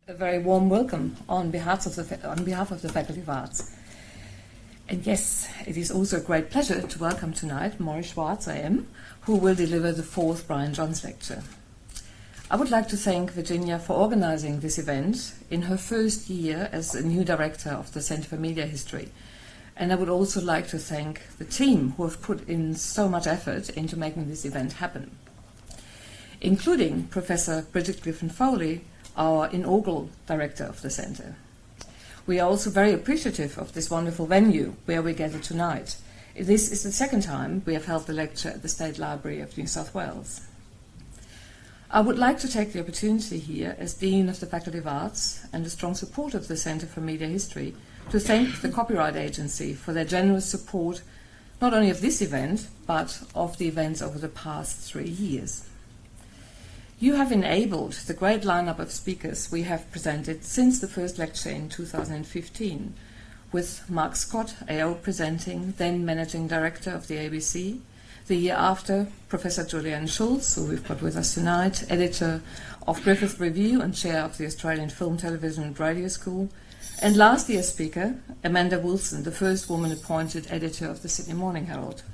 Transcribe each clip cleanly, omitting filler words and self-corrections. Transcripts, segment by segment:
A very warm welcome on behalf of the Faculty of Arts. And yes, it is also a great pleasure to welcome tonight Morry Schwartz, AM, who will deliver the fourth Brian Johns lecture. I would like to thank Virginia for organizing this event in her first year as a new director of the Center for Media History. And I would also like to thank the team who have put in so much effort into making this event happen, including Professor Bridget Griffin-Foley, our inaugural director of the Centre. We are also very appreciative of this wonderful venue where we gather tonight. This is the second time we have held the lecture at the State Library of New South Wales. I would like to take the opportunity here as Dean of the Faculty of Arts and a strong supporter of the Centre for Media History to thank the Copyright Agency for their generous support not only of this event but of the events over the past 3 years. You have enabled the great lineup of speakers we have presented since the first lecture in 2015, with Mark Scott, AO, presenting, then Managing Director of the ABC. The year after, Professor Julianne Schultz, who we've got with us tonight, Editor of Griffith Review and Chair of the Australian Film, Television and Radio School. And last year's speaker, Amanda Wilson, the first woman appointed Editor of the Sydney Morning Herald.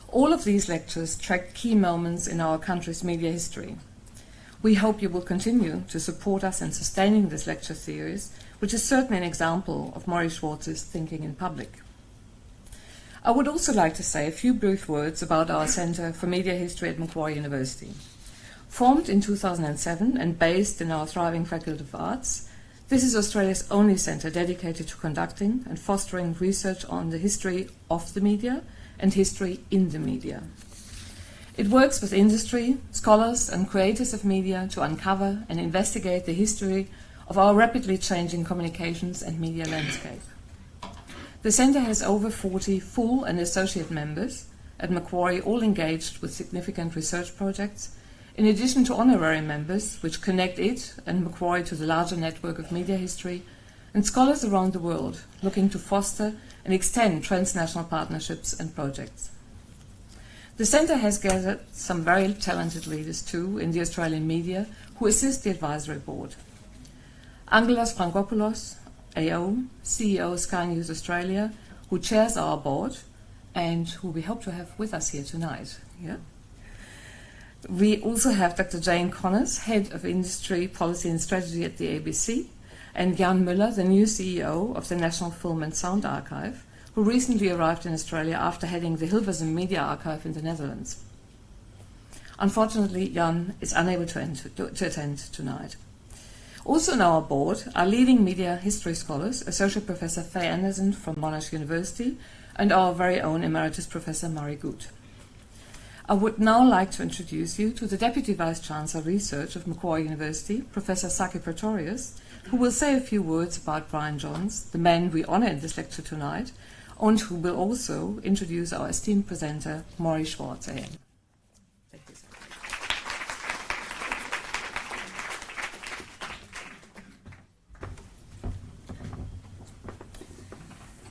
All of these lectures track key moments in our country's media history. We hope you will continue to support us in sustaining this lecture series, which is certainly an example of Morry Schwartz's thinking in public. I would also like to say a few brief words about our Centre for Media History at Macquarie University. Formed in 2007 and based in our thriving Faculty of Arts, this is Australia's only centre dedicated to conducting and fostering research on the history of the media and history in the media. It works with industry, scholars and creators of media to uncover and investigate the history of our rapidly changing communications and media landscape. The Centre has over 40 full and associate members at Macquarie, all engaged with significant research projects, in addition to honorary members which connect it and Macquarie to the larger network of media history, and scholars around the world looking to foster and extend transnational partnerships and projects. The Centre has gathered some very talented leaders too in the Australian media who assist the advisory board. Angelos Frankopoulos, AO, CEO of Sky News Australia, who chairs our board and who we hope to have with us here tonight. Yeah? We also have Dr. Jane Connors, Head of Industry, Policy and Strategy at the ABC, and Jan Müller, the new CEO of the National Film and Sound Archive, who recently arrived in Australia after heading the Hilversum Media Archive in the Netherlands. Unfortunately, Jan is unable to attend tonight. Also on our board are leading media history scholars, Associate Professor Faye Anderson from Monash University, and our very own Emeritus Professor Murray Good. I would now like to introduce you to the Deputy Vice-Chancellor Research of Macquarie University, Professor Saki Pretorius, who will say a few words about Brian Johns, the man we honour in this lecture tonight, and who will also introduce our esteemed presenter, Morry Schwartz, AM.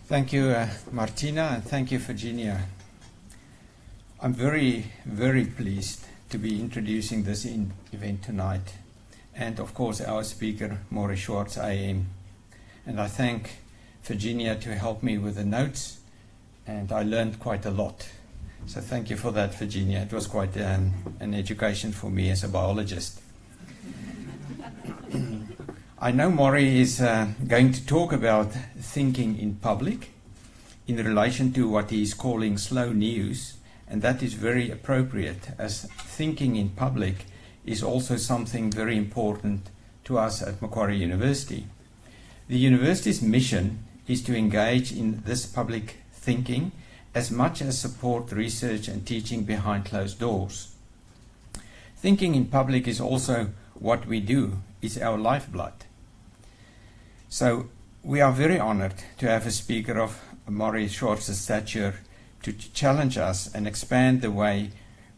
Thank you, Martina, and thank you, Virginia. I'm very, very pleased to be introducing this event tonight, and of course our speaker, Morry Schwartz, AM. And I thank Virginia to help me with the notes, and I learned quite a lot. So thank you for that, Virginia. It was quite an education for me as a biologist. I know Morry is going to talk about thinking in public in relation to what he is calling slow news, and that is very appropriate, as thinking in public is also something very important to us at Macquarie University. The university's mission is to engage in this public thinking as much as support research and teaching behind closed doors. Thinking in public is also what we do, is our lifeblood. So we are very honored to have a speaker of Morry Schwartz's stature to challenge us and expand the way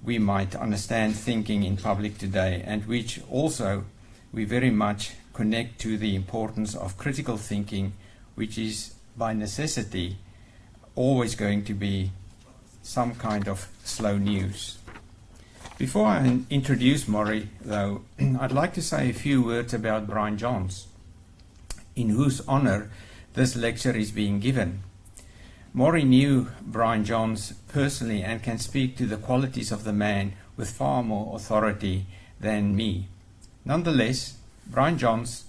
we might understand thinking in public today, and which also we very much connect to the importance of critical thinking, which is by necessity always going to be some kind of slow news. Before I introduce Morry, though, I'd like to say a few words about Brian Johns, in whose honour this lecture is being given. Morry knew Brian Johns personally and can speak to the qualities of the man with far more authority than me. Nonetheless, Brian Johns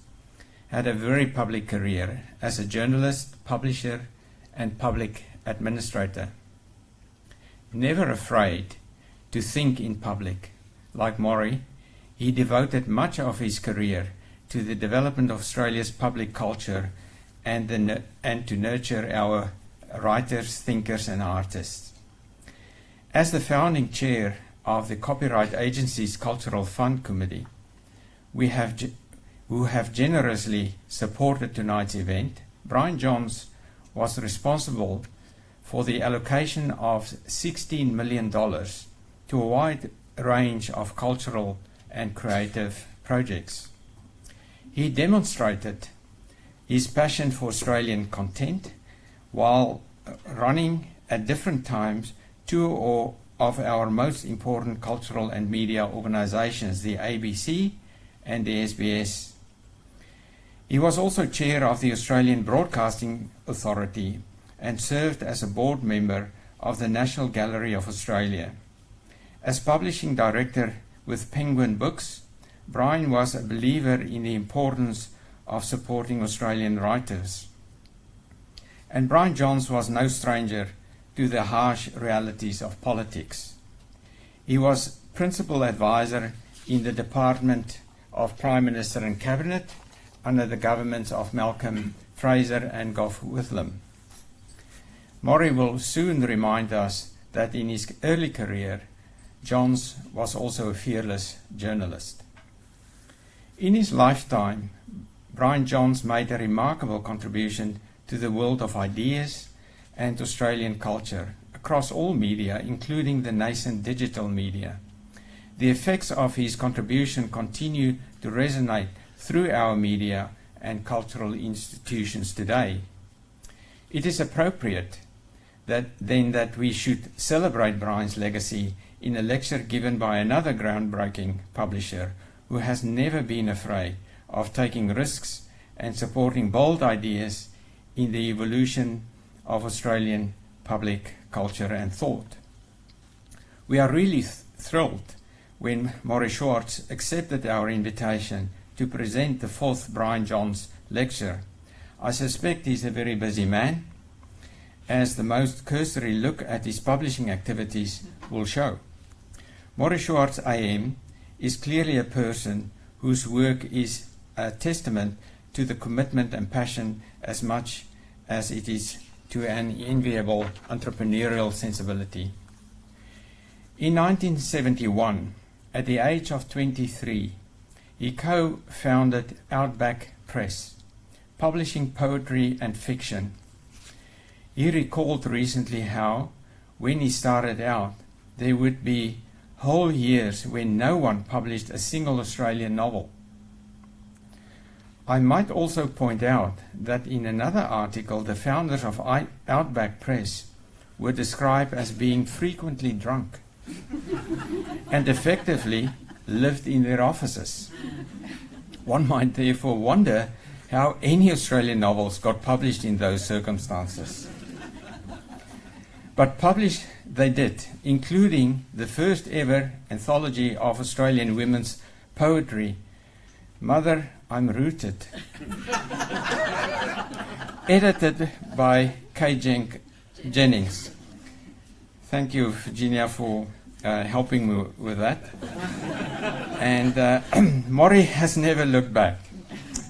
had a very public career as a journalist, publisher, and public administrator. Never afraid to think in public. Like Morry, he devoted much of his career to the development of Australia's public culture and to nurture our writers, thinkers, and artists. As the founding chair of the Copyright Agency's Cultural Fund Committee, who have generously supported tonight's event, Brian Johns was responsible for the allocation of $16 million to a wide range of cultural and creative projects. He demonstrated his passion for Australian content while running at different times two of our most important cultural and media organizations, the ABC and the SBS. He was also chair of the Australian Broadcasting Authority and served as a board member of the National Gallery of Australia. As publishing director with Penguin Books, Brian was a believer in the importance of supporting Australian writers. And Brian Johns was no stranger to the harsh realities of politics. He was principal advisor in the Department of Prime Minister and Cabinet under the governments of Malcolm Fraser and Gough Whitlam. Morry will soon remind us that in his early career, Johns was also a fearless journalist. In his lifetime, Brian Johns made a remarkable contribution to the world of ideas and Australian culture across all media, including the nascent digital media. The effects of his contribution continue to resonate through our media and cultural institutions today. It is appropriate that we should celebrate Brian's legacy in a lecture given by another groundbreaking publisher who has never been afraid of taking risks and supporting bold ideas in the evolution of Australian public culture and thought. We are really thrilled when Morry Schwartz accepted our invitation to present the fourth Brian Johns lecture. I suspect he's a very busy man, as the most cursory look at his publishing activities will show. Morry Schwartz AM is clearly a person whose work is a testament to the commitment and passion as much as it is to an enviable entrepreneurial sensibility. In 1971, at the age of 23, he co-founded A-PAC Press, publishing poetry and fiction. He recalled recently how, when he started out, there would be whole years when no one published a single Australian novel. I might also point out that in another article, the founders of A-PAC Press were described as being frequently drunk and effectively lived in their offices. One might therefore wonder how any Australian novels got published in those circumstances. But published they did, including the first ever anthology of Australian women's poetry, Mother, I'm Rooted, edited by Kay Jennings. Thank you, Virginia, for helping me with that. And Morry has never looked back.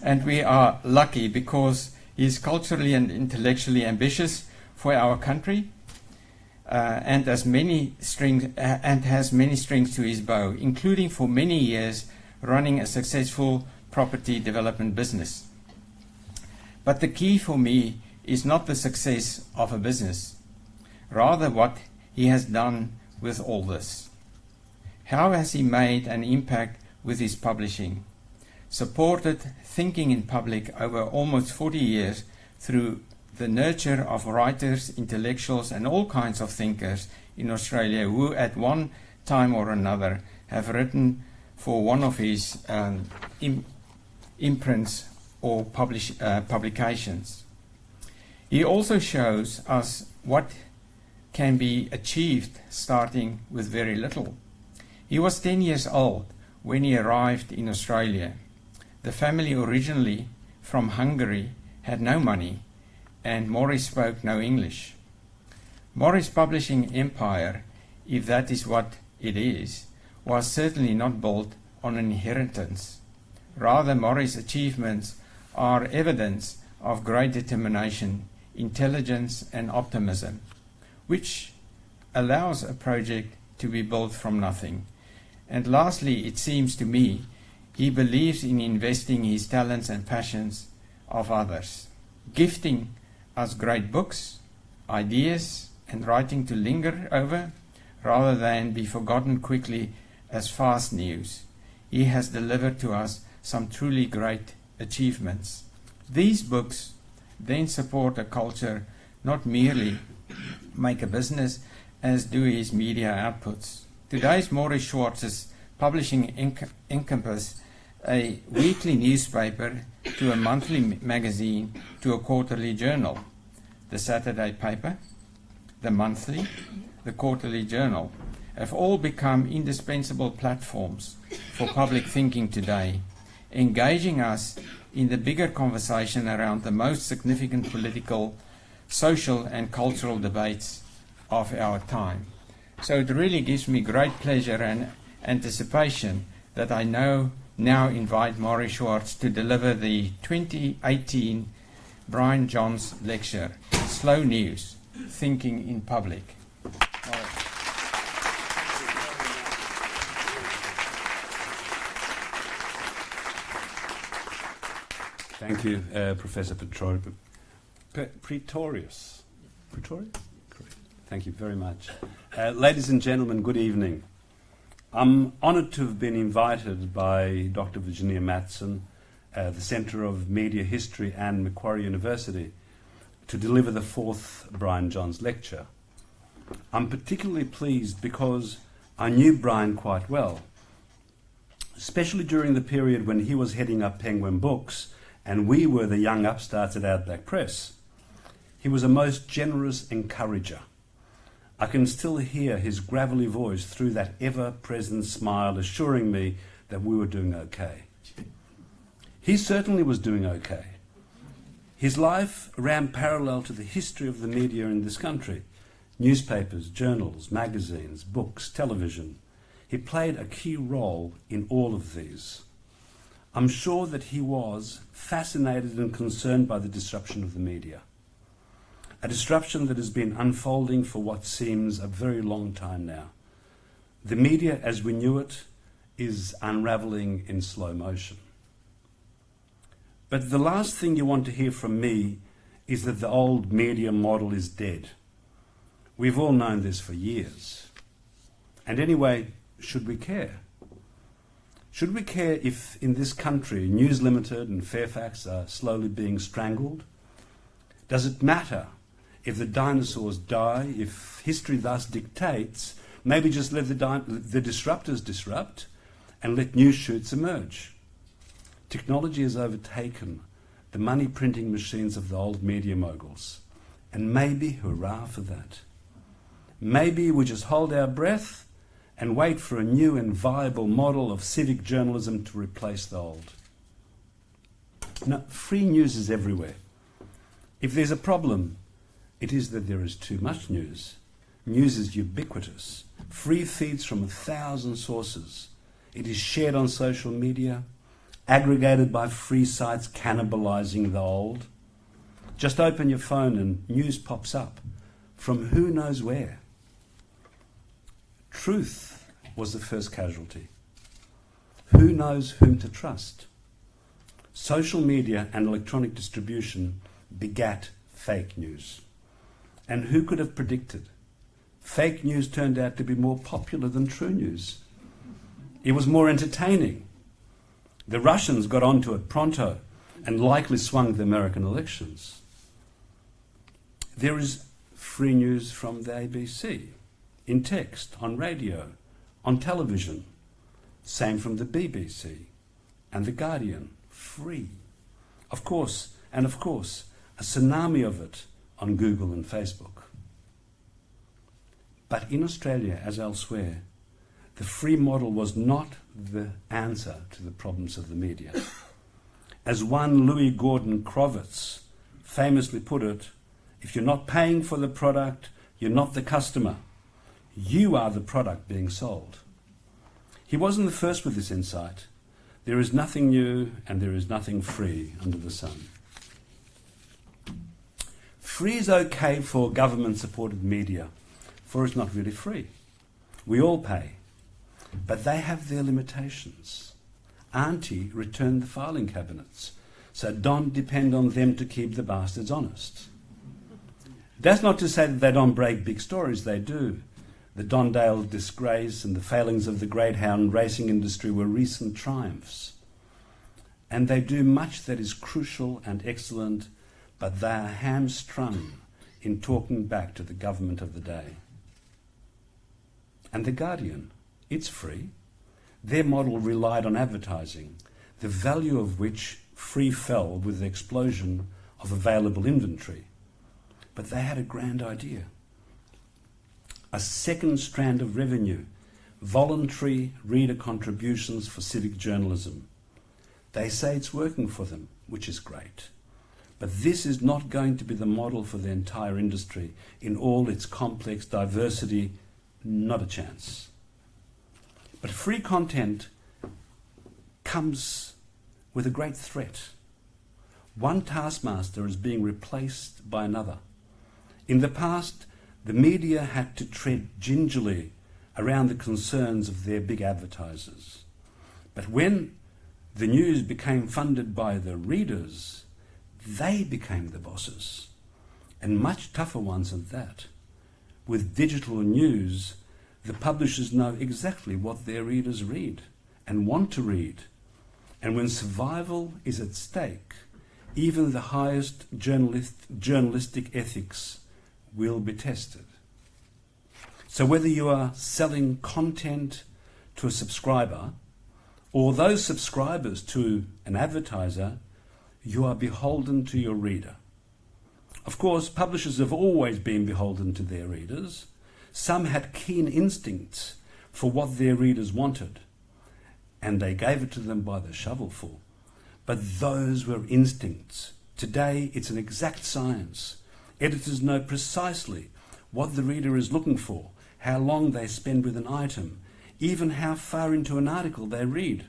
And we are lucky because he's culturally and intellectually ambitious for our country. And has many strings to his bow, including for many years running a successful property development business. But the key for me is not the success of a business, rather what he has done with all this. How has he made an impact with his publishing, supported thinking in public over almost 40 years through the nurture of writers, intellectuals, and all kinds of thinkers in Australia who at one time or another have written for one of his imprints or publications. He also shows us what can be achieved starting with very little. He was 10 years old when he arrived in Australia. The family, originally from Hungary, had no money, and Morry spoke no English. Morry's publishing empire, if that is what it is, was certainly not built on an inheritance. Rather, Morry's achievements are evidence of great determination, intelligence and optimism, which allows a project to be built from nothing. And lastly, it seems to me, he believes in investing his talents and passions of others, gifting us great books, ideas and writing to linger over, rather than be forgotten quickly as fast news. He has delivered to us some truly great achievements. These books then support a culture, not merely make a business, as do his media outputs. Today's Morry Schwartz's publishing encompass a weekly newspaper to a monthly magazine to a quarterly journal, the Saturday paper, the monthly, the quarterly journal, have all become indispensable platforms for public thinking today, engaging us in the bigger conversation around the most significant political, social and cultural debates of our time. So it really gives me great pleasure and anticipation that I now invite Morry Schwartz to deliver the 2018 Brian Johns Lecture, Slow News, Thinking in Public. Thank you, Professor Pretorius. Pretorius? Correct. Thank you very much. Ladies and gentlemen, good evening. I'm honoured to have been invited by Dr. Virginia Matson, the Centre of Media History and Macquarie University, to deliver the fourth Brian Johns Lecture. I'm particularly pleased because I knew Brian quite well, especially during the period when he was heading up Penguin Books and we were the young upstarts at A-PAC Press. He was a most generous encourager. I can still hear his gravelly voice through that ever-present smile assuring me that we were doing okay. He certainly was doing okay. His life ran parallel to the history of the media in this country. Newspapers, journals, magazines, books, television. He played a key role in all of these. I'm sure that he was fascinated and concerned by the disruption of the media. A disruption that has been unfolding for what seems a very long time now. The media as we knew it is unravelling in slow motion. But the last thing you want to hear from me is that the old media model is dead. We've all known this for years. And anyway, should we care? Should we care if in this country News Limited and Fairfax are slowly being strangled? Does it matter if the dinosaurs die, if history thus dictates, maybe just let the disruptors disrupt and let new shoots emerge? Technology has overtaken the money printing machines of the old media moguls. And maybe, hurrah for that. Maybe we just hold our breath and wait for a new and viable model of civic journalism to replace the old. Now, free news is everywhere. If there's a problem, it is that there is too much news. News is ubiquitous. Free feeds from 1,000 sources. It is shared on social media, aggregated by free sites cannibalizing the old. Just open your phone and news pops up from who knows where. Truth was the first casualty. Who knows whom to trust? Social media and electronic distribution begat fake news. And who could have predicted? Fake news turned out to be more popular than true news. It was more entertaining. The Russians got onto it pronto and likely swung the American elections. There is free news from the ABC, in text, on radio, on television. Same from the BBC and The Guardian, free. Of course, a tsunami of it on Google and Facebook. But in Australia, as elsewhere, the free model was not the answer to the problems of the media. As one Louis Gordon Crowitz famously put it, if you're not paying for the product, you're not the customer. You are the product being sold. He wasn't the first with this insight. There is nothing new and there is nothing free under the sun. Free is okay for government-supported media, for it's not really free. We all pay. But they have their limitations. Auntie returned the filing cabinets, so don't depend on them to keep the bastards honest. That's not to say that they don't break big stories, they do. The Dondale disgrace and the failings of the greyhound racing industry were recent triumphs. And they do much that is crucial and excellent, but they are hamstrung in talking back to the government of the day. And The Guardian, it's free. Their model relied on advertising, the value of which free fell with the explosion of available inventory. But they had a grand idea. A second strand of revenue, voluntary reader contributions for civic journalism. They say it's working for them, which is great. But this is not going to be the model for the entire industry in all its complex diversity, not a chance. But free content comes with a great threat. One taskmaster is being replaced by another. In the past, the media had to tread gingerly around the concerns of their big advertisers. But when the news became funded by the readers, they became the bosses, and much tougher ones at that. With digital news, the publishers know exactly what their readers read and want to read. And when survival is at stake, even the highest journalistic ethics will be tested. So whether you are selling content to a subscriber or those subscribers to an advertiser, you are beholden to your reader. Of course, publishers have always been beholden to their readers. Some had keen instincts for what their readers wanted, and they gave it to them by the shovelful. But those were instincts. Today, it's an exact science. Editors know precisely what the reader is looking for, how long they spend with an item, even how far into an article they read.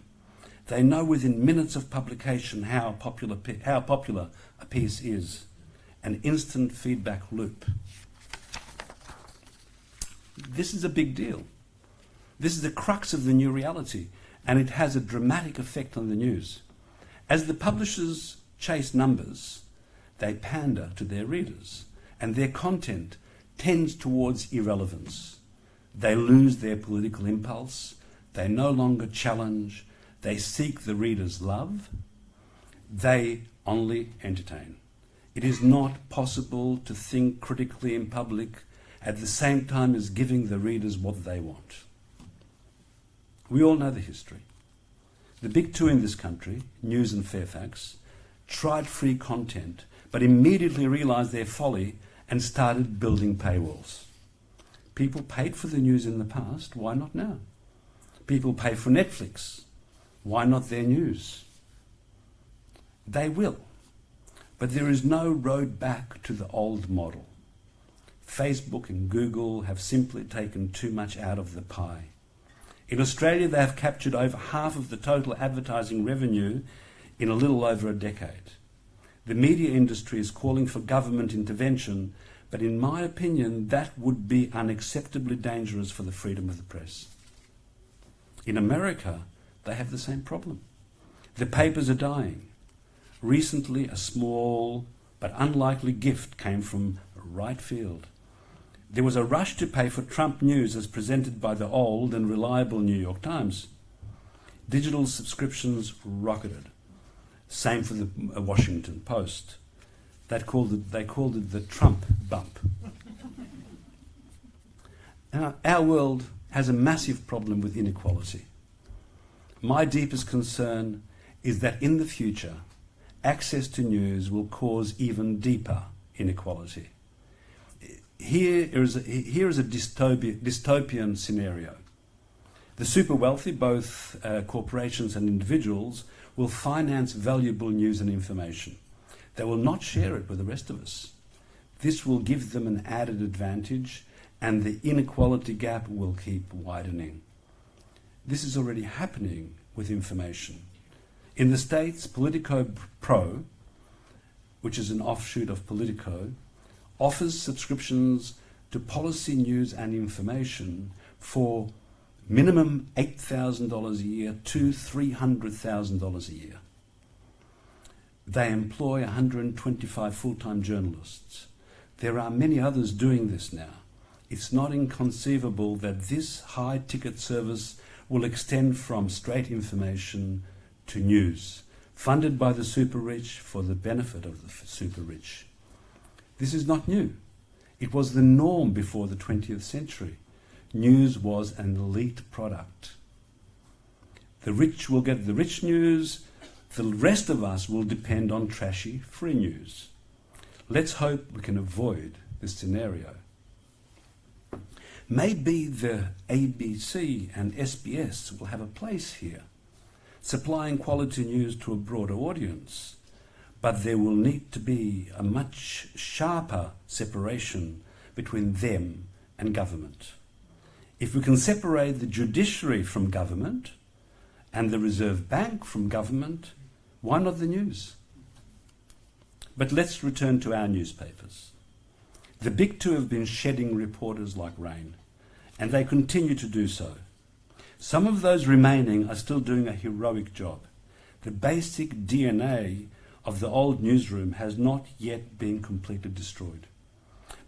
They know within minutes of publication how popular a piece is. An instant feedback loop. This is a big deal. This is the crux of the new reality, and it has a dramatic effect on the news. As the publishers chase numbers, they pander to their readers, and their content tends towards irrelevance. They lose their political impulse, they no longer challenge, they seek the reader's love, they only entertain. It is not possible to think critically in public at the same time as giving the readers what they want. We all know the history. The big two in this country, News and Fairfax, tried free content, but immediately realised their folly and started building paywalls. People paid for the news in the past, why not now? People pay for Netflix, why not their news? They will, but there is no road back to the old model. Facebook and Google have simply taken too much out of the pie. In Australia, they have captured over half of the total advertising revenue in a little over a decade. The media industry is calling for government intervention, but in my opinion, that would be unacceptably dangerous for the freedom of the press. In America, they have the same problem. The papers are dying. Recently, a small but unlikely gift came from right field. There was a rush to pay for Trump news as presented by the old and reliable New York Times. Digital subscriptions rocketed. Same for the Washington Post. They called it the Trump bump. Now, our world has a massive problem with inequality. My deepest concern is that in the future, access to news will cause even deeper inequality. Here is a dystopian scenario. The super wealthy, both corporations and individuals, will finance valuable news and information. They will not share it with the rest of us. This will give them an added advantage, and the inequality gap will keep widening. This is already happening with information. In the States, Politico Pro, which is an offshoot of Politico, offers subscriptions to policy news and information for minimum $8,000 a year to $300,000 a year. They employ 125 full-time journalists. There are many others doing this now. It's not inconceivable that this high-ticket service will extend from straight information to news, funded by the super-rich for the benefit of the super-rich. This is not new. It was the norm before the 20th century. News was an elite product. The rich will get the rich news. The rest of us will depend on trashy free news. Let's hope we can avoid this scenario. Maybe the ABC and SBS will have a place here, supplying quality news to a broader audience, but there will need to be a much sharper separation between them and government. If we can separate the judiciary from government and the Reserve Bank from government, why not the news? But let's return to our newspapers. The big two have been shedding reporters like rain, and they continue to do so. Some of those remaining are still doing a heroic job. The basic DNA of the old newsroom has not yet been completely destroyed.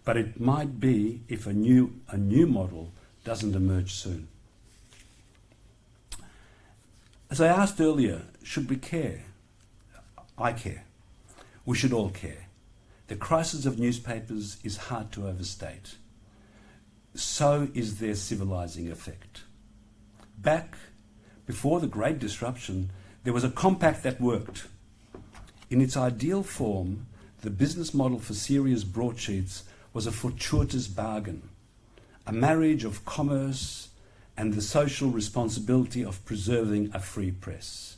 But it might be if a new model doesn't emerge soon. As I asked earlier, should we care? I care. We should all care. The crisis of newspapers is hard to overstate. So is their civilizing effect. Back before the Great Disruption, there was a compact that worked. In its ideal form, the business model for serious broadsheets was a fortuitous bargain, a marriage of commerce and the social responsibility of preserving a free press.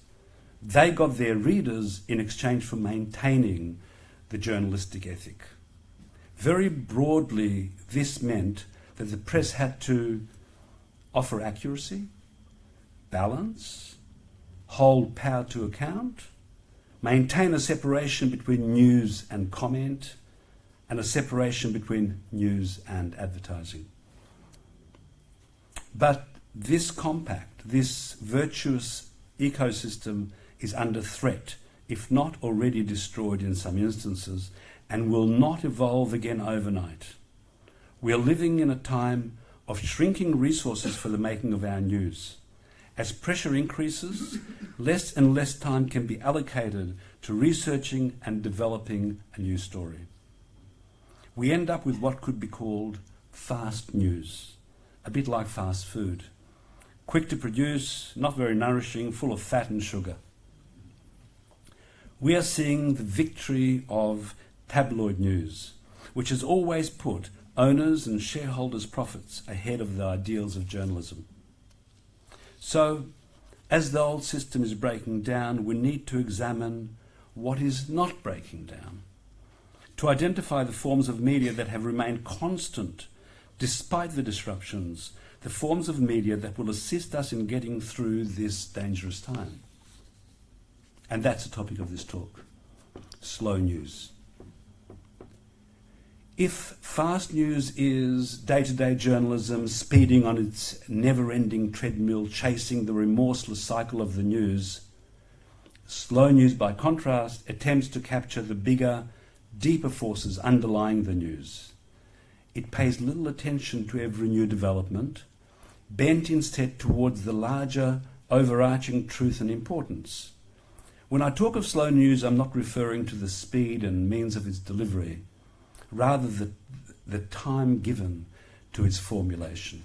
They got their readers in exchange for maintaining the journalistic ethic. Very broadly, this meant that the press had to offer accuracy, balance, hold power to account, maintain a separation between news and comment, and a separation between news and advertising. But this compact, this virtuous ecosystem is under threat, if not already destroyed in some instances, and will not evolve again overnight. We are living in a time of shrinking resources for the making of our news. As pressure increases, less and less time can be allocated to researching and developing a new story. We end up with what could be called fast news, a bit like fast food. Quick to produce, not very nourishing, full of fat and sugar. We are seeing the victory of tabloid news, which has always put owners' and shareholders' profits ahead of the ideals of journalism. So, as the old system is breaking down, we need to examine what is not breaking down, to identify the forms of media that have remained constant despite the disruptions, the forms of media that will assist us in getting through this dangerous time. And that's the topic of this talk, slow news. If fast news is day-to-day journalism speeding on its never-ending treadmill, chasing the remorseless cycle of the news, slow news, by contrast, attempts to capture the bigger, deeper forces underlying the news. It pays little attention to every new development, bent instead towards the larger, overarching truth and importance. When I talk of slow news, I'm not referring to the speed and means of its delivery, rather the time given to its formulation.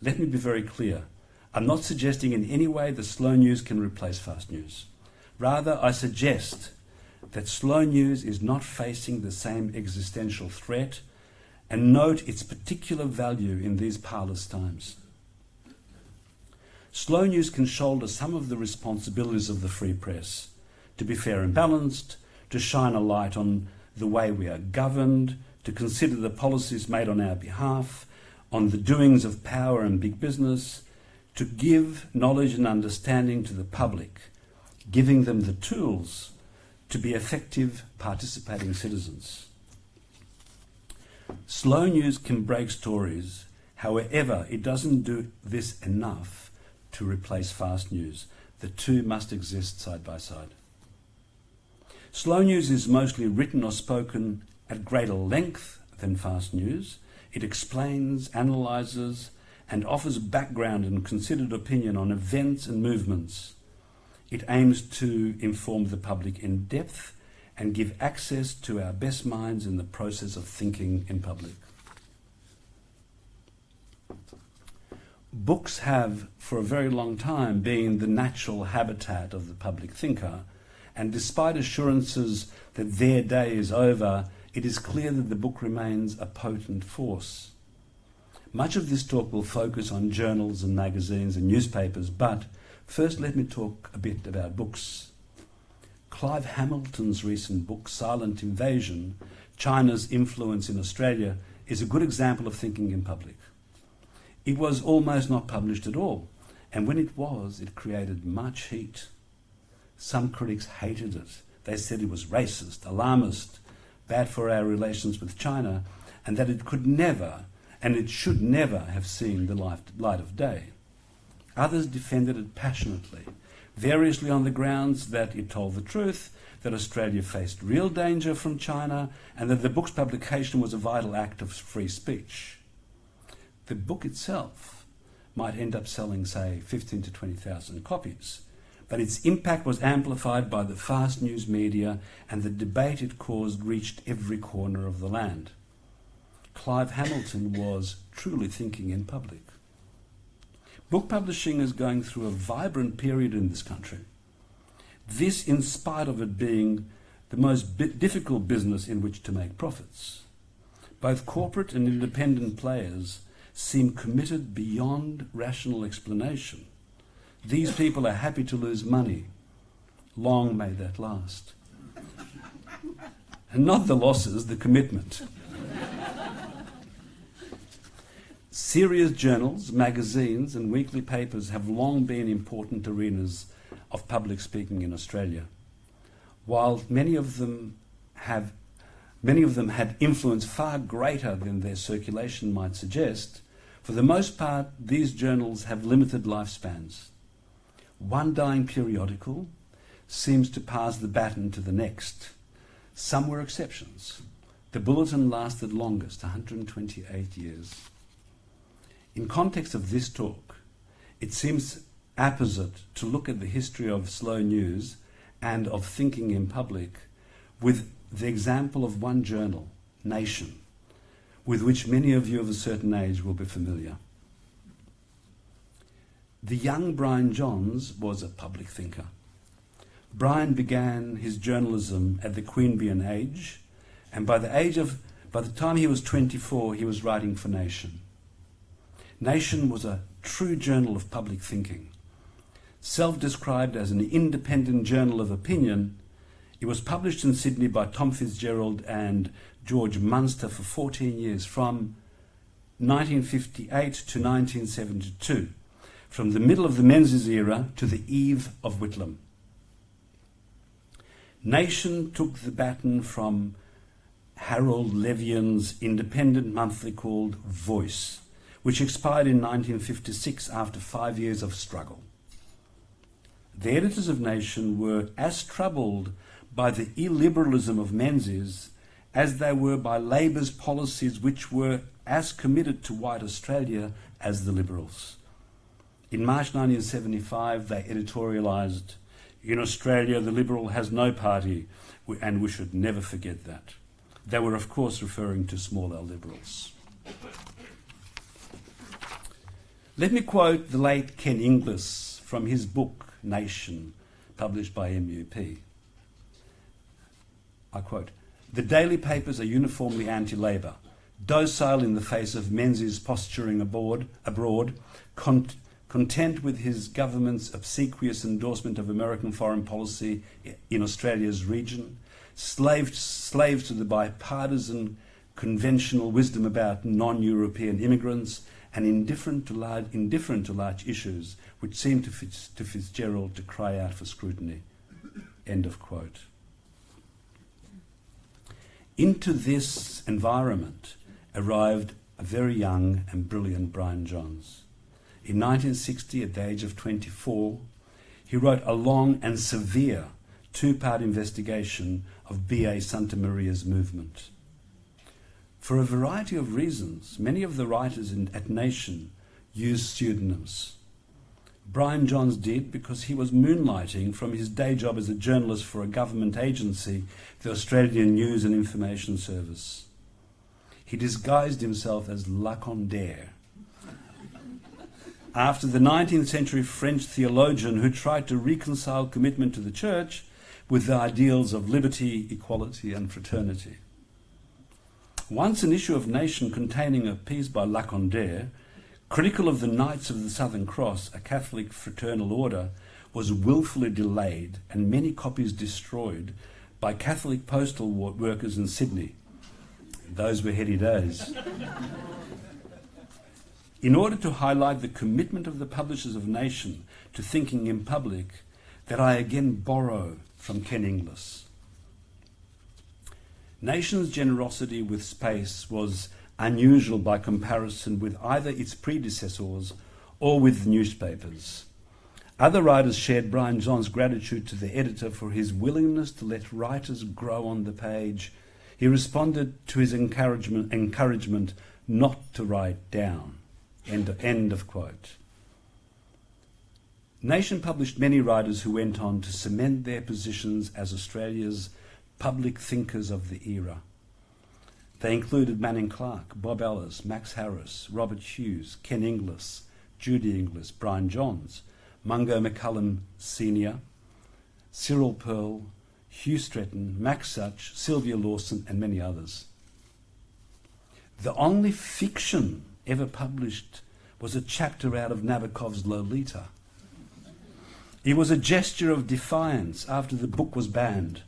Let me be very clear. I'm not suggesting in any way that slow news can replace fast news. Rather, I suggest that slow news is not facing the same existential threat, and note its particular value in these parlous times. Slow news can shoulder some of the responsibilities of the free press, to be fair and balanced, to shine a light on the way we are governed, to consider the policies made on our behalf, on the doings of power and big business, to give knowledge and understanding to the public, giving them the tools to be effective participating citizens. Slow news can break stories, however, it doesn't do this enough to replace fast news. The two must exist side by side. Slow news is mostly written or spoken at greater length than fast news. It explains, analyses, and offers background and considered opinion on events and movements. It aims to inform the public in depth and give access to our best minds in the process of thinking in public. Books have, for a very long time, been the natural habitat of the public thinker, and despite assurances that their day is over, it is clear that the book remains a potent force. Much of this talk will focus on journals and magazines and newspapers, but first let me talk a bit about books. Clive Hamilton's recent book, Silent Invasion, China's Influence in Australia, is a good example of thinking in public. It was almost not published at all, and when it was, it created much heat. Some critics hated it. They said it was racist, alarmist, bad for our relations with China, and that it could never, and it should never have seen the light of day. Others defended it passionately, variously on the grounds that it told the truth, that Australia faced real danger from China, and that the book's publication was a vital act of free speech. The book itself might end up selling, say, 15,000 to 20,000 copies, but its impact was amplified by the fast news media, and the debate it caused reached every corner of the land. Clive Hamilton was truly thinking in public. Book publishing is going through a vibrant period in this country. This in spite of it being the most difficult business in which to make profits. Both corporate and independent players seem committed beyond rational explanation. These people are happy to lose money. Long may that last. And not the losses, the commitment. Serious journals, magazines and weekly papers have long been important arenas of public speaking in Australia. While many of them had influence far greater than their circulation might suggest, for the most part these journals have limited lifespans. One dying periodical seems to pass the baton to the next. Some were exceptions. The Bulletin lasted longest, 128 years. In context of this talk, it seems apposite to look at the history of slow news and of thinking in public with the example of one journal, Nation, with which many of you of a certain age will be familiar. The young Brian Johns was a public thinker. Brian began his journalism at the Queanbeyan age, and by the time he was 24, he was writing for Nation. Nation was a true journal of public thinking. Self-described as an independent journal of opinion, it was published in Sydney by Tom Fitzgerald and George Munster for 14 years, from 1958 to 1972, from the middle of the Menzies era to the eve of Whitlam. Nation took the baton from Harold Levian's independent monthly called Voice, which expired in 1956 after 5 years of struggle. The editors of Nation were as troubled by the illiberalism of Menzies as they were by Labor's policies, which were as committed to white Australia as the Liberals. In March 1975, they editorialised, "In Australia, the Liberal has no party, and we should never forget that." They were, of course, referring to small L Liberals. Let me quote the late Ken Inglis from his book, Nation, published by MUP. I quote, "The daily papers are uniformly anti-Labour, docile in the face of Menzies posturing abroad, content with his government's obsequious endorsement of American foreign policy in Australia's region, slaves to the bipartisan conventional wisdom about non-European immigrants, and indifferent to large issues which seem to Fitzgerald to cry out for scrutiny." End of quote. Into this environment arrived a very young and brilliant Brian Johns. In 1960, at the age of 24, he wrote a long and severe two-part investigation of B.A. Santa Maria's movement. For a variety of reasons, many of the writers at Nation used pseudonyms. Brian Johns did because he was moonlighting from his day job as a journalist for a government agency, the Australian News and Information Service. He disguised himself as Lacandaire, after the 19th century French theologian who tried to reconcile commitment to the church with the ideals of liberty, equality and fraternity. Once an issue of Nation containing a piece by Lacandaire, critical of the Knights of the Southern Cross, a Catholic fraternal order, was willfully delayed and many copies destroyed by Catholic postal workers in Sydney. Those were heady days. In order to highlight the commitment of the publishers of Nation to thinking in public, that I again borrow from Ken Inglis. Nation's generosity with space was unusual by comparison with either its predecessors or with newspapers. Other writers shared Brian Johns' gratitude to the editor for his willingness to let writers grow on the page. He responded to his encouragement not to write down. End of quote. Nation published many writers who went on to cement their positions as Australia's public thinkers of the era. They included Manning Clark, Bob Ellis, Max Harris, Robert Hughes, Ken Inglis, Judy Inglis, Brian Johns, Mungo McCullum Sr., Cyril Pearl, Hugh Stretton, Max Such, Sylvia Lawson, and many others. The only fiction ever published was a chapter out of Nabokov's Lolita. It was a gesture of defiance after the book was banned.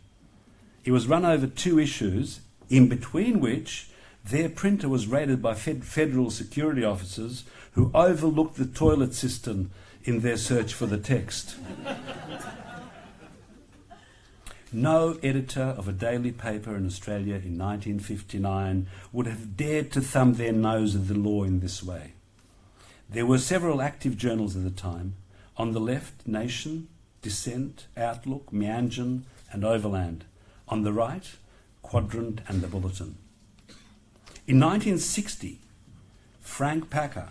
It was run over 2 issues, in between which their printer was raided by federal security officers who overlooked the toilet cistern in their search for the text. No editor of a daily paper in Australia in 1959 would have dared to thumb their nose at the law in this way. There were several active journals at the time. On the left, Nation, Dissent, Outlook, Meanjin and Overland. On the right, Quadrant and the Bulletin. In 1960, Frank Packer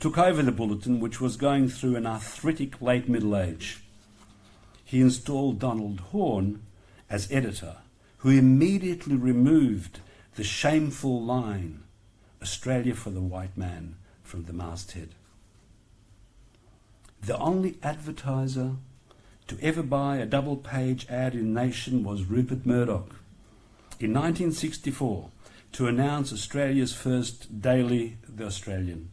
took over the Bulletin, which was going through an arthritic late middle age. He installed Donald Horne as editor, who immediately removed the shameful line, "Australia for the white man," from the masthead. The only advertiser to ever buy a double-page ad in Nation was Rupert Murdoch. In 1964, to announce Australia's first daily, The Australian.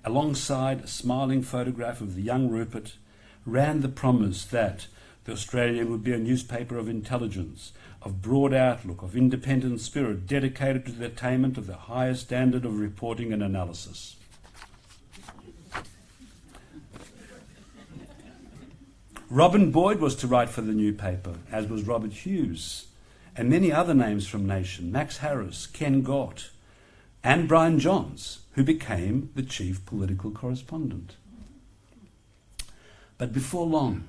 Alongside a smiling photograph of the young Rupert, ran the promise that The Australian would be a newspaper of intelligence, of broad outlook, of independent spirit, dedicated to the attainment of the highest standard of reporting and analysis. Robin Boyd was to write for the new paper, as was Robert Hughes, and many other names from Nation, Max Harris, Ken Gott, and Brian Johns, who became the chief political correspondent. But before long,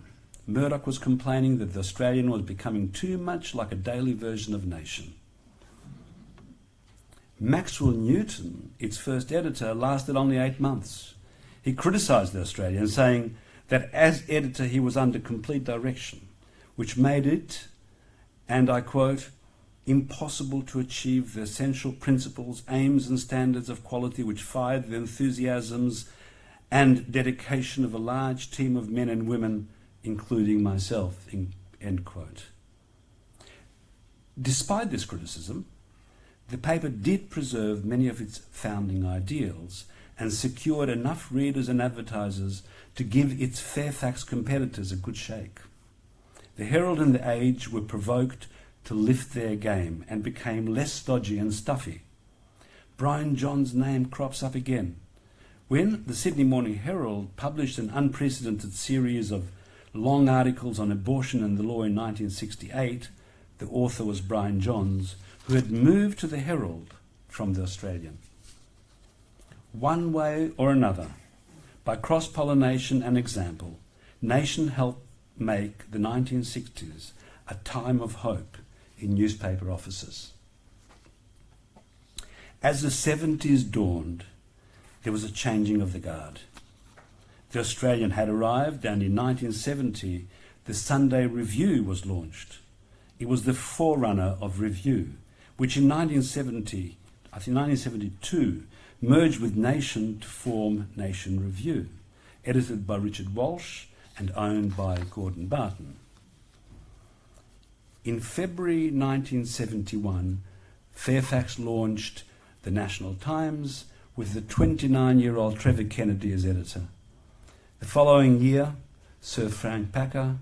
Murdoch was complaining that The Australian was becoming too much like a daily version of Nation. Maxwell Newton, its first editor, lasted only 8 months. He criticised The Australian, saying that as editor he was under complete direction, which made it, and I quote, "impossible to achieve the essential principles, aims and standards of quality which fired the enthusiasms and dedication of a large team of men and women, including myself, end quote. Despite this criticism, the paper did preserve many of its founding ideals and secured enough readers and advertisers to give its Fairfax competitors a good shake. The Herald and the Age were provoked to lift their game and became less stodgy and stuffy. Brian John's name crops up again. When the Sydney Morning Herald published an unprecedented series of long articles on abortion and the law in 1968, the author was Brian Johns, who had moved to the Herald from the Australian. One way or another, by cross-pollination and example, Nation helped make the 1960s a time of hope in newspaper offices. As the 70s dawned, there was a changing of the guard. The Australian had arrived, and in 1970, the Sunday Review was launched. It was the forerunner of Review, which in 1972, merged with Nation to form Nation Review, edited by Richard Walsh and owned by Gordon Barton. In February 1971, Fairfax launched the National Times with the 29-year-old Trevor Kennedy as editor. The following year, Sir Frank Packer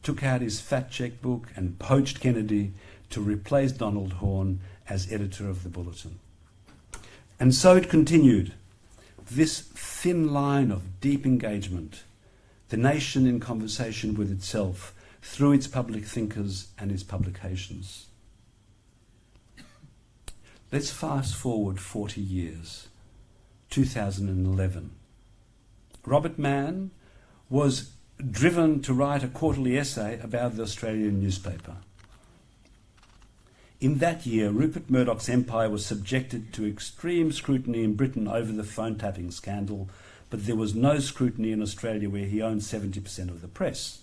took out his fat checkbook and poached Kennedy to replace Donald Horne as editor of the Bulletin. And so it continued, this thin line of deep engagement, the Nation in conversation with itself through its public thinkers and its publications. Let's fast forward 40 years, 2011. Robert Mann was driven to write a quarterly essay about the Australian newspaper. In that year, Rupert Murdoch's empire was subjected to extreme scrutiny in Britain over the phone tapping scandal, but there was no scrutiny in Australia, where he owned 70% of the press.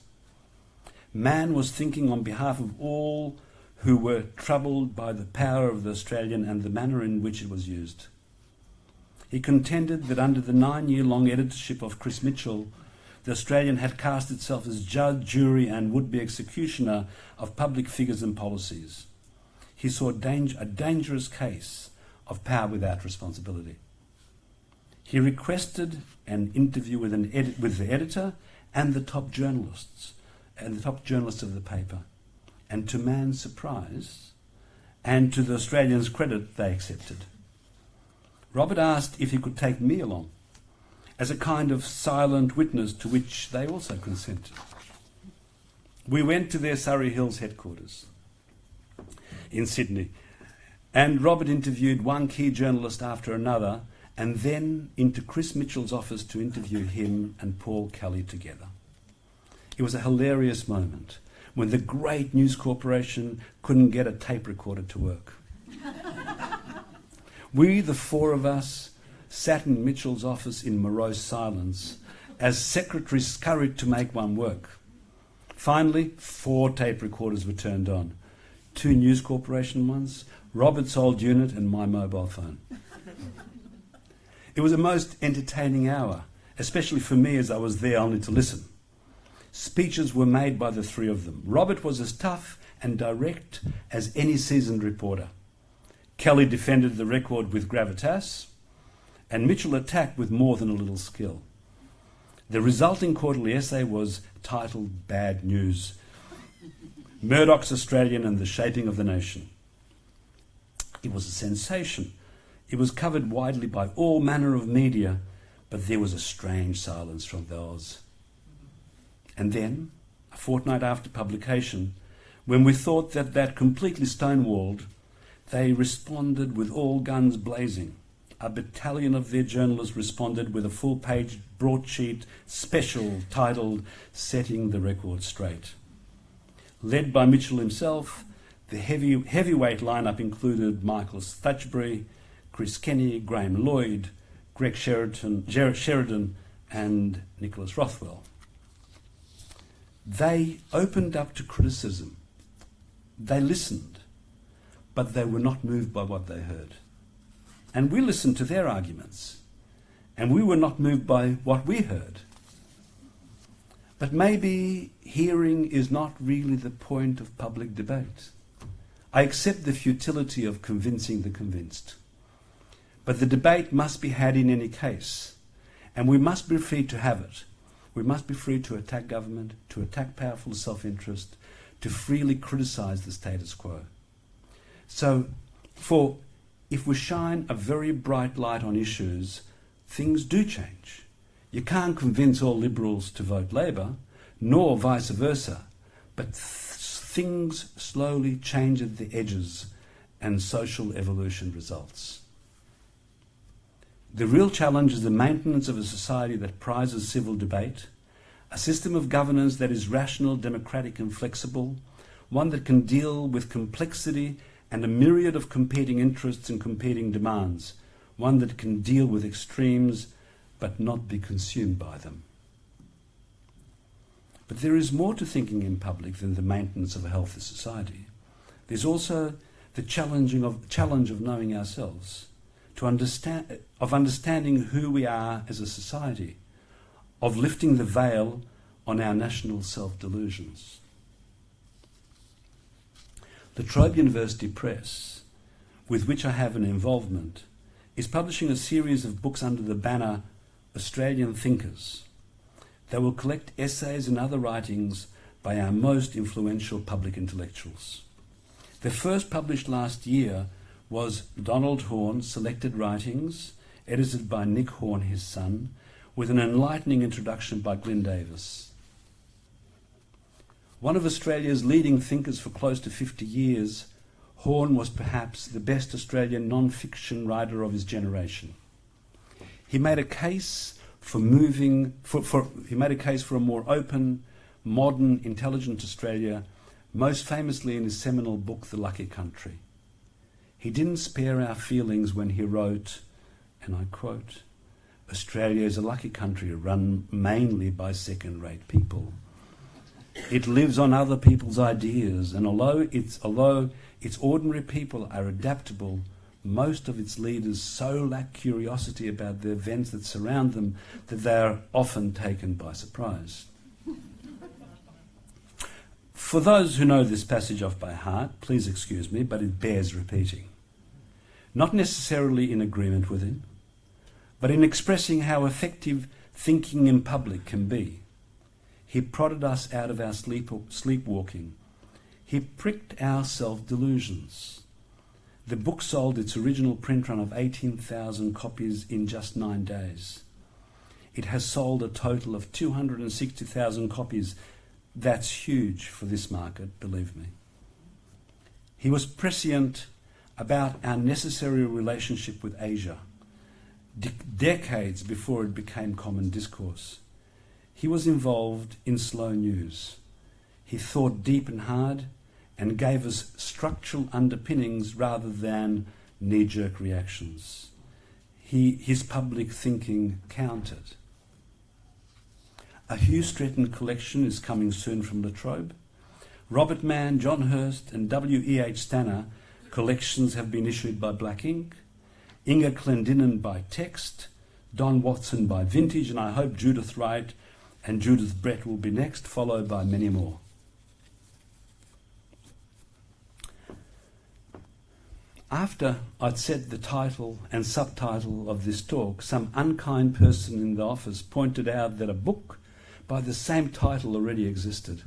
Mann was thinking on behalf of all who were troubled by the power of the Australian and the manner in which it was used. He contended that under the 9-year-long editorship of Chris Mitchell, the Australian had cast itself as judge, jury and would-be executioner of public figures and policies. He saw a dangerous case of power without responsibility. He requested an interview with the editor and the top journalists of the paper, and to Mann's surprise, and to the Australians' credit, they accepted. Robert asked if he could take me along, as a kind of silent witness, to which they also consented. We went to their Surrey Hills headquarters in Sydney, and Robert interviewed one key journalist after another, and then into Chris Mitchell's office to interview him and Paul Kelly together. It was a hilarious moment when the great News Corporation couldn't get a tape recorder to work. We, the four of us, sat in Mitchell's office in morose silence as secretaries scurried to make one work. Finally, 4 tape recorders were turned on. 2 News Corporation ones, Robert's old unit and my mobile phone. It was a most entertaining hour, especially for me, as I was there only to listen. Speeches were made by the 3 of them. Robert was as tough and direct as any seasoned reporter. Kelly defended the record with gravitas, and Mitchell attacked with more than a little skill. The resulting quarterly essay was titled Bad News: Murdoch's Australian and the Shaping of the Nation. It was a sensation. It was covered widely by all manner of media, but there was a strange silence from the Oz. And then, a fortnight after publication, when we thought that completely stonewalled, they responded with all guns blazing. A battalion of their journalists responded with a full-page broadsheet special titled Setting the Record Straight. Led by Mitchell himself, the heavyweight lineup included Michael Thachbury, Chris Kenny, Graham Lloyd, Greg Sheridan and Nicholas Rothwell. They opened up to criticism. They listened, but they were not moved by what they heard. And we listened to their arguments, and we were not moved by what we heard. But maybe hearing is not really the point of public debate. I accept the futility of convincing the convinced. But the debate must be had in any case, and we must be free to have it. We must be free to attack government, to attack powerful self-interest, to freely criticise the status quo. So, if we shine a very bright light on issues, things do change. You can't convince all Liberals to vote Labour, nor vice versa, but things slowly change at the edges and social evolution results. The real challenge is the maintenance of a society that prizes civil debate, a system of governance that is rational, democratic and flexible, one that can deal with complexity and a myriad of competing interests and competing demands, one that can deal with extremes but not be consumed by them. But there is more to thinking in public than the maintenance of a healthy society. There's also the challenge of knowing ourselves, of understanding who we are as a society, of lifting the veil on our national self-delusions. La Trobe University Press, with which I have an involvement, is publishing a series of books under the banner Australian Thinkers. They will collect essays and other writings by our most influential public intellectuals. The first published last year was Donald Horne's Selected Writings, edited by Nick Horne, his son, with an enlightening introduction by Glyn Davis. One of Australia's leading thinkers for close to 50 years, Horne was perhaps the best Australian non-fiction writer of his generation. He made a case for a more open, modern, intelligent Australia, most famously in his seminal book, The Lucky Country. He didn't spare our feelings when he wrote, and I quote, "Australia is a lucky country run mainly by second-rate people. It lives on other people's ideas, and although its ordinary people are adaptable, most of its leaders so lack curiosity about the events that surround them that they are often taken by surprise." For those who know this passage off by heart, please excuse me, but it bears repeating. Not necessarily in agreement with him, but in expressing how effective thinking in public can be. He prodded us out of our sleepwalking. He pricked our self-delusions. The book sold its original print run of 18,000 copies in just 9 days. It has sold a total of 260,000 copies. That's huge for this market, believe me. He was prescient about our necessary relationship with Asia, decades before it became common discourse. He was involved in slow news. He thought deep and hard and gave us structural underpinnings rather than knee-jerk reactions. His public thinking counted. A Hugh Stretton collection is coming soon from La Trobe. Robert Mann, John Hurst and W.E.H. Stanner collections have been issued by Black Ink, Inga Clendinnen by Text, Don Watson by Vintage, and I hope Judith Wright and Judith Brett will be next, followed by many more. After I'd said the title and subtitle of this talk, some unkind person in the office pointed out that a book by the same title already existed.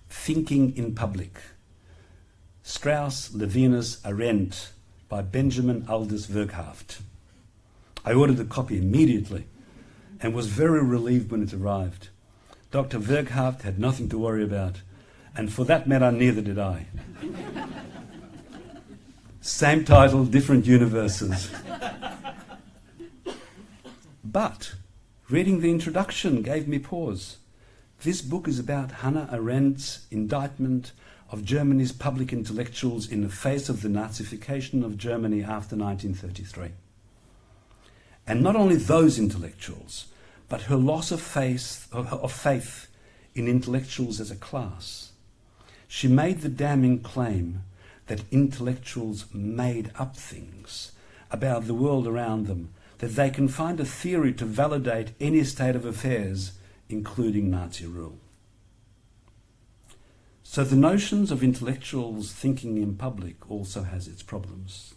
Thinking in Public, Strauss, Levinus, Arendt, by Benjamin Aldous Werkhaft. I ordered a copy immediately and was very relieved when it arrived. Dr. Werkhaft had nothing to worry about, and for that matter, neither did I. Same title, different universes. But reading the introduction gave me pause. This book is about Hannah Arendt's indictment of Germany's public intellectuals in the face of the Nazification of Germany after 1933. And not only those intellectuals, but her loss of faith in intellectuals as a class. She made the damning claim that intellectuals made up things about the world around them, that they can find a theory to validate any state of affairs, including Nazi rule. So the notions of intellectuals thinking in public also has its problems.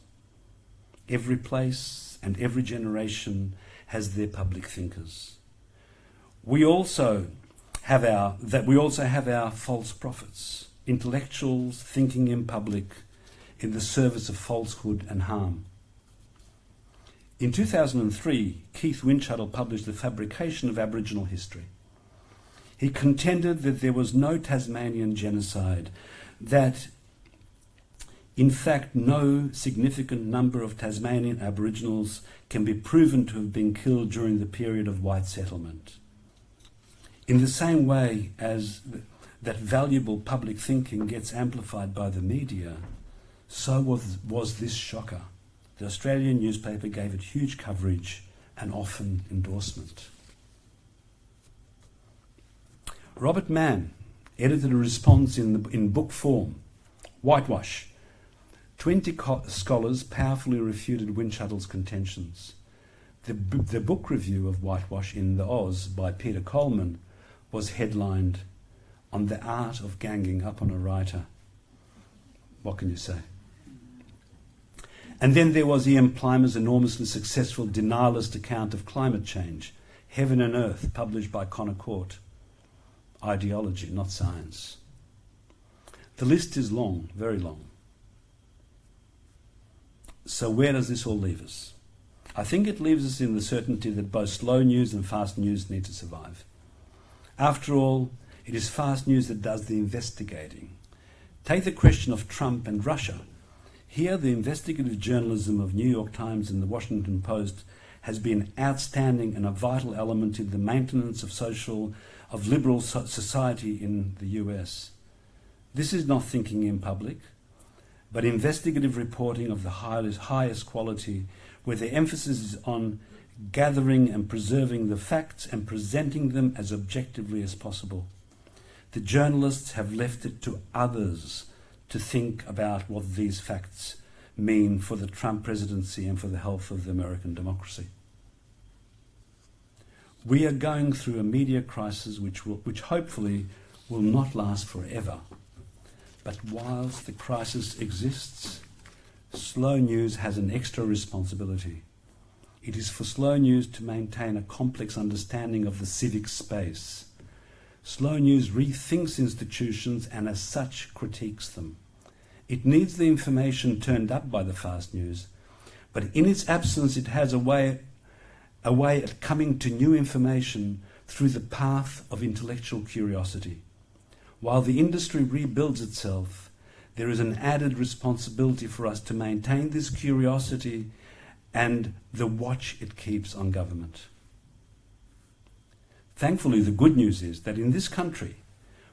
Every place and every generation has their public thinkers. We also have our false prophets, intellectuals thinking in public in the service of falsehood and harm. In 2003, Keith Winchuttle published The Fabrication of Aboriginal History. He contended that there was no Tasmanian genocide, that in fact no significant number of Tasmanian Aboriginals can be proven to have been killed during the period of white settlement. In the same way as that valuable public thinking gets amplified by the media, so was this shocker. The Australian newspaper gave it huge coverage and often endorsement. Robert Mann edited a response in book form, Whitewash. 20 scholars powerfully refuted Winchuttle's contentions. The book review of Whitewash in the Oz by Peter Coleman was headlined, "On the Art of Ganging Up on a Writer." What can you say? And then there was Ian Plimer's enormously successful denialist account of climate change, Heaven and Earth, published by Connor Court. Ideology, not science. The list is long, very long. So where does this all leave us? I think it leaves us in the certainty that both slow news and fast news need to survive. After all, it is fast news that does the investigating. Take the question of Trump and Russia. Here, the investigative journalism of New York Times and the Washington Post has been outstanding and a vital element in the maintenance of liberal society in the US. This is not thinking in public, but investigative reporting of the highest quality, where the emphasis is on gathering and preserving the facts and presenting them as objectively as possible. The journalists have left it to others to think about what these facts mean for the Trump presidency and for the health of the American democracy. We are going through a media crisis which hopefully will not last forever. But whilst the crisis exists, slow news has an extra responsibility. It is for slow news to maintain a complex understanding of the civic space. Slow news rethinks institutions and as such critiques them. It needs the information turned up by the fast news, but in its absence it has a way of coming to new information through the path of intellectual curiosity. While the industry rebuilds itself, there is an added responsibility for us to maintain this curiosity and the watch it keeps on government. Thankfully, the good news is that in this country,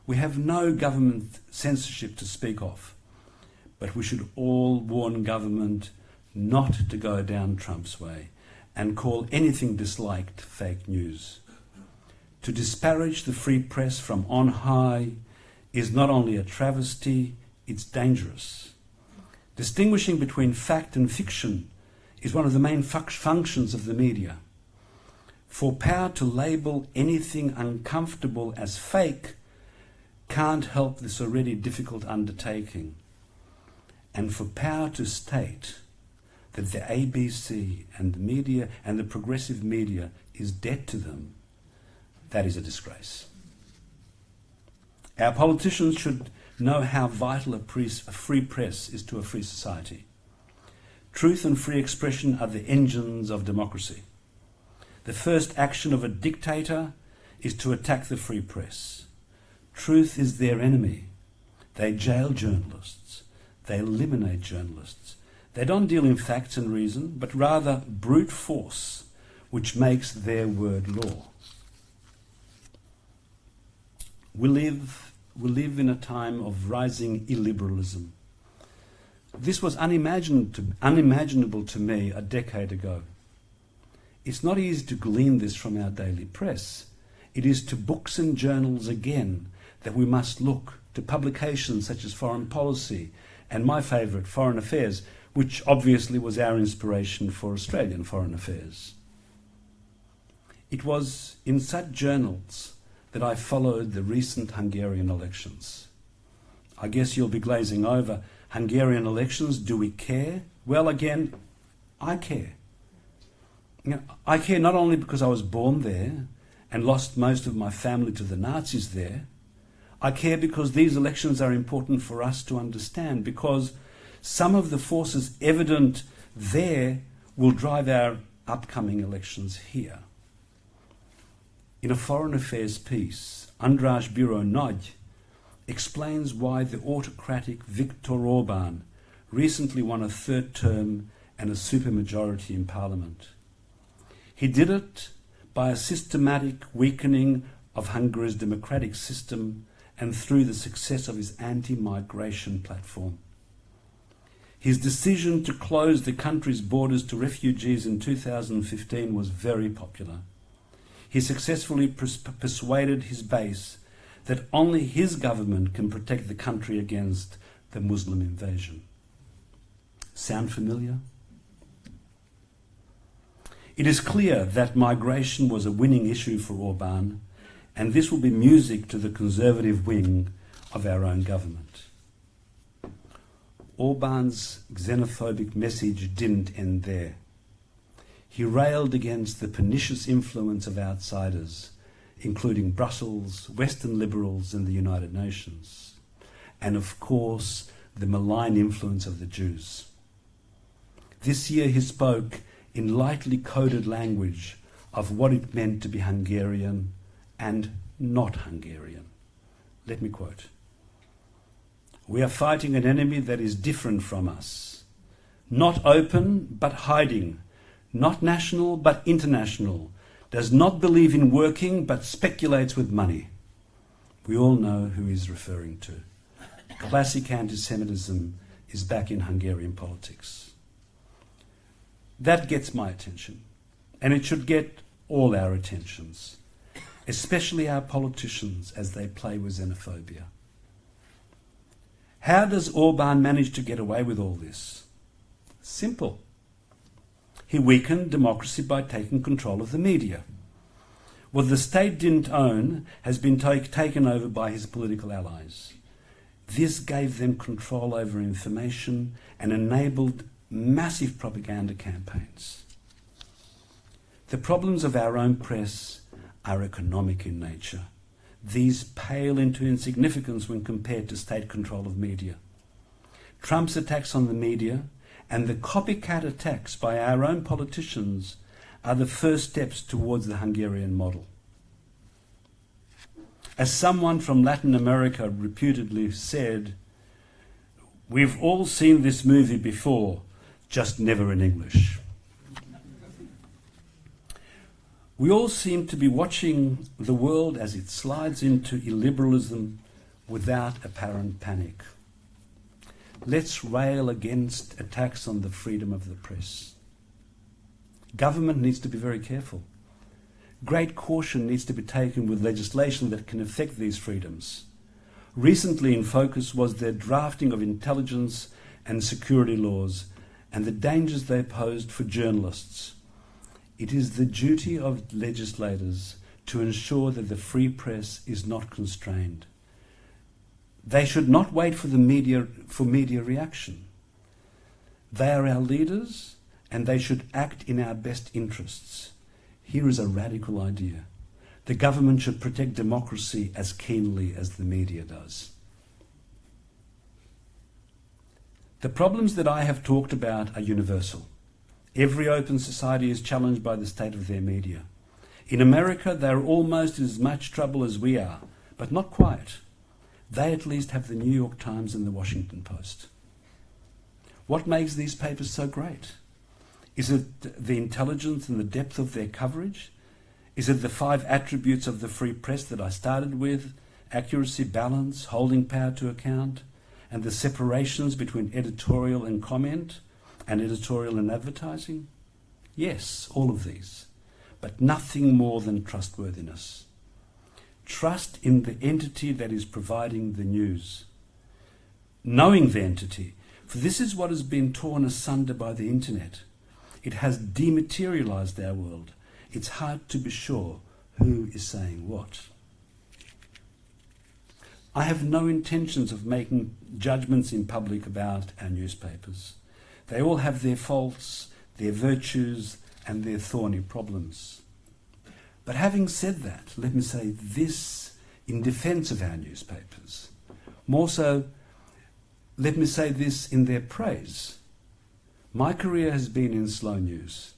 we have no government censorship to speak of, but we should all warn government not to go down Trump's way and call anything disliked fake news. To disparage the free press from on high is not only a travesty, it's dangerous. Distinguishing between fact and fiction is one of the main functions of the media. For power to label anything uncomfortable as fake can't help this already difficult undertaking. And for power to state that the ABC and the media and the progressive media is dead to them, that is a disgrace. Our politicians should know how vital a free press is to a free society. Truth and free expression are the engines of democracy. The first action of a dictator is to attack the free press. Truth is their enemy. They jail journalists. They eliminate journalists. They don't deal in facts and reason, but rather brute force, which makes their word law. We live in a time of rising illiberalism. This was unimaginable to me a decade ago. It's not easy to glean this from our daily press. It is to books and journals again that we must look, to publications such as Foreign Policy and my favourite, Foreign Affairs, which obviously was our inspiration for Australian foreign affairs. It was in such journals that I followed the recent Hungarian elections. I guess you'll be glazing over Hungarian elections. Do we care? Well, again, I care. I care not only because I was born there and lost most of my family to the Nazis there. I care because these elections are important for us to understand, because some of the forces evident there will drive our upcoming elections here. In a foreign affairs piece, András Bíró Nagy explains why the autocratic Viktor Orbán recently won a third term and a supermajority in parliament. He did it by a systematic weakening of Hungary's democratic system and through the success of his anti-migration platform. His decision to close the country's borders to refugees in 2015 was very popular. He successfully persuaded his base that only his government can protect the country against the Muslim invasion. Sound familiar? It is clear that migration was a winning issue for Orbán, and this will be music to the conservative wing of our own government. Orbán's xenophobic message didn't end there. He railed against the pernicious influence of outsiders, including Brussels, Western liberals and the United Nations, and of course the malign influence of the Jews. This year he spoke in lightly coded language of what it meant to be Hungarian and not Hungarian. Let me quote. "We are fighting an enemy that is different from us, not open but hiding, not national but international, does not believe in working but speculates with money." We all know who he's referring to. Classic anti-Semitism is back in Hungarian politics. That gets my attention, and it should get all our attentions, especially our politicians as they play with xenophobia. How does Orbán manage to get away with all this? Simple. He weakened democracy by taking control of the media. What the state didn't own has been taken over by his political allies. This gave them control over information and enabled massive propaganda campaigns. The problems of our own press are economic in nature. These pale into insignificance when compared to state control of media. Trump's attacks on the media and the copycat attacks by our own politicians are the first steps towards the Hungarian model. As someone from Latin America reputedly said, "We've all seen this movie before, just never in English." We all seem to be watching the world as it slides into illiberalism without apparent panic. Let's rail against attacks on the freedom of the press. Government needs to be very careful. Great caution needs to be taken with legislation that can affect these freedoms. Recently in focus was their drafting of intelligence and security laws and the dangers they posed for journalists. It is the duty of legislators to ensure that the free press is not constrained. They should not wait for media reaction. They are our leaders and they should act in our best interests. Here is a radical idea. The government should protect democracy as keenly as the media does. The problems that I have talked about are universal. Every open society is challenged by the state of their media. In America, they are almost in as much trouble as we are, but not quite. They at least have the New York Times and the Washington Post. What makes these papers so great? Is it the intelligence and the depth of their coverage? Is it the 5 attributes of the free press that I started with? Accuracy, balance, holding power to account, and the separations between editorial and comment, and editorial and advertising? Yes, all of these, but nothing more than trustworthiness. Trust in the entity that is providing the news. Knowing the entity, for this is what has been torn asunder by the internet. It has dematerialized our world, it's hard to be sure who is saying what. I have no intentions of making judgments in public about our newspapers. They all have their faults, their virtues, and their thorny problems. But having said that, let me say this in defence of our newspapers. More so, let me say this in their praise. My career has been in slow news.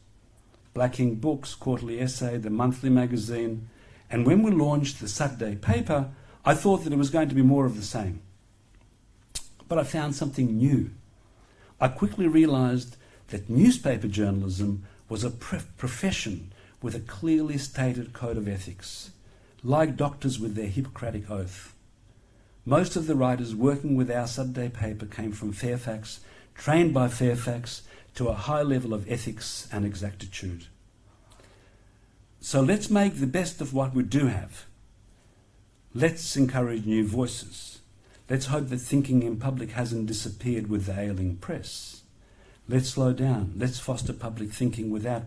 Black Ink Books, Quarterly Essay, the Monthly Magazine, and when we launched the Saturday paper, I thought that it was going to be more of the same. But I found something new. I quickly realised that newspaper journalism was a profession with a clearly stated code of ethics, like doctors with their Hippocratic oath. Most of the writers working with our Saturday paper came from Fairfax, trained by Fairfax to a high level of ethics and exactitude. So let's make the best of what we do have. Let's encourage new voices. Let's hope that thinking in public hasn't disappeared with the ailing press. Let's slow down. Let's foster public thinking without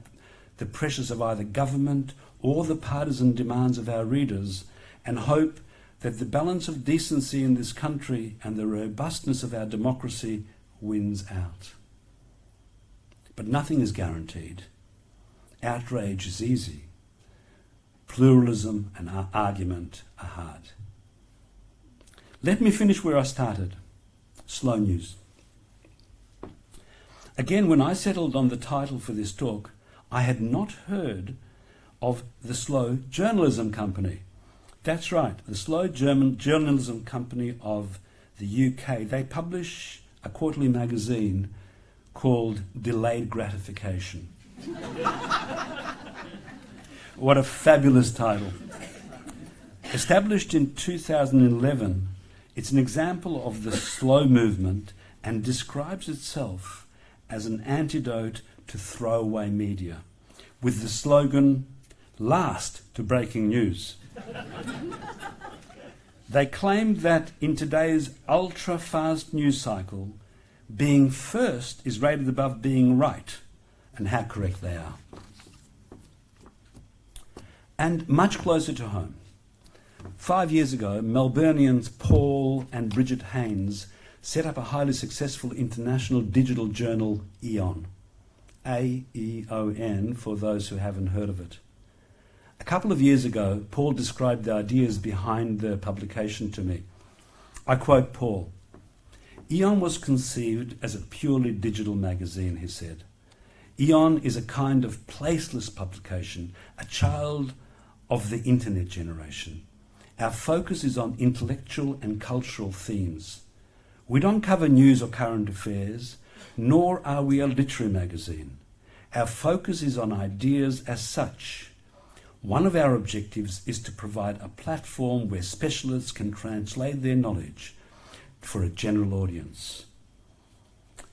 the pressures of either government or the partisan demands of our readers, and hope that the balance of decency in this country and the robustness of our democracy wins out. But nothing is guaranteed. Outrage is easy. Pluralism and argument are hard. Let me finish where I started. Slow news. Again, when I settled on the title for this talk, I had not heard of the Slow Journalism Company. That's right, the Slow Journalism Company of the UK. They publish a quarterly magazine called Delayed Gratification. What a fabulous title. Established in 2011, it's an example of the slow movement and describes itself as an antidote to throwaway media, with the slogan, "Last to breaking news." They claim that in today's ultra-fast news cycle, being first is rated above being right, and how correct they are. And much closer to home, 5 years ago, Melburnians Paul and Bridget Haynes set up a highly successful international digital journal, Aeon. A-E-O-N, for those who haven't heard of it. A couple of years ago, Paul described the ideas behind the publication to me. I quote Paul, "Aeon was conceived as a purely digital magazine," he said. "Aeon is a kind of placeless publication, a child of the internet generation. Our focus is on intellectual and cultural themes. We don't cover news or current affairs, nor are we a literary magazine. Our focus is on ideas as such. One of our objectives is to provide a platform where specialists can translate their knowledge for a general audience."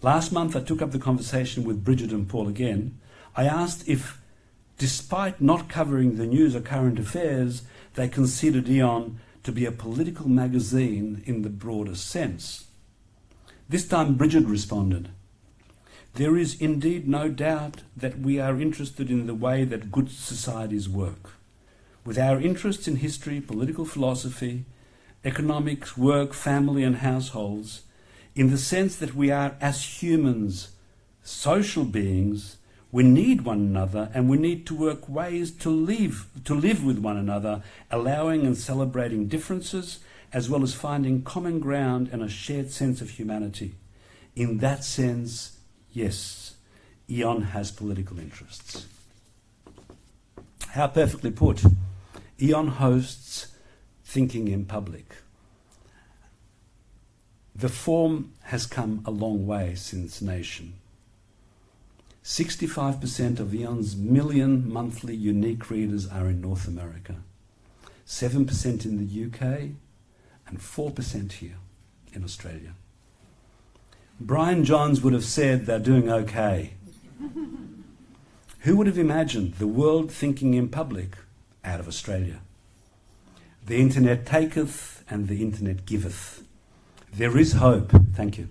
Last month I took up the conversation with Bridget and Paul again. I asked if, despite not covering the news or current affairs, they considered Aeon to be a political magazine in the broadest sense. This time Bridget responded, "There is indeed no doubt that we are interested in the way that good societies work. With our interests in history, political philosophy, economics, work, family and households, in the sense that we are, as humans, social beings, we need one another and we need to work ways to live with one another, allowing and celebrating differences, as well as finding common ground and a shared sense of humanity. In that sense, yes, Aeon has political interests." How perfectly put. Aeon hosts Thinking in Public. The form has come a long way since Nation. 65% of Aeon's million monthly unique readers are in North America, 7% in the UK, and 4% here in Australia. Brian Johns would have said they're doing okay. Who would have imagined the world thinking in public out of Australia? The internet taketh and the internet giveth. There is hope. Thank you.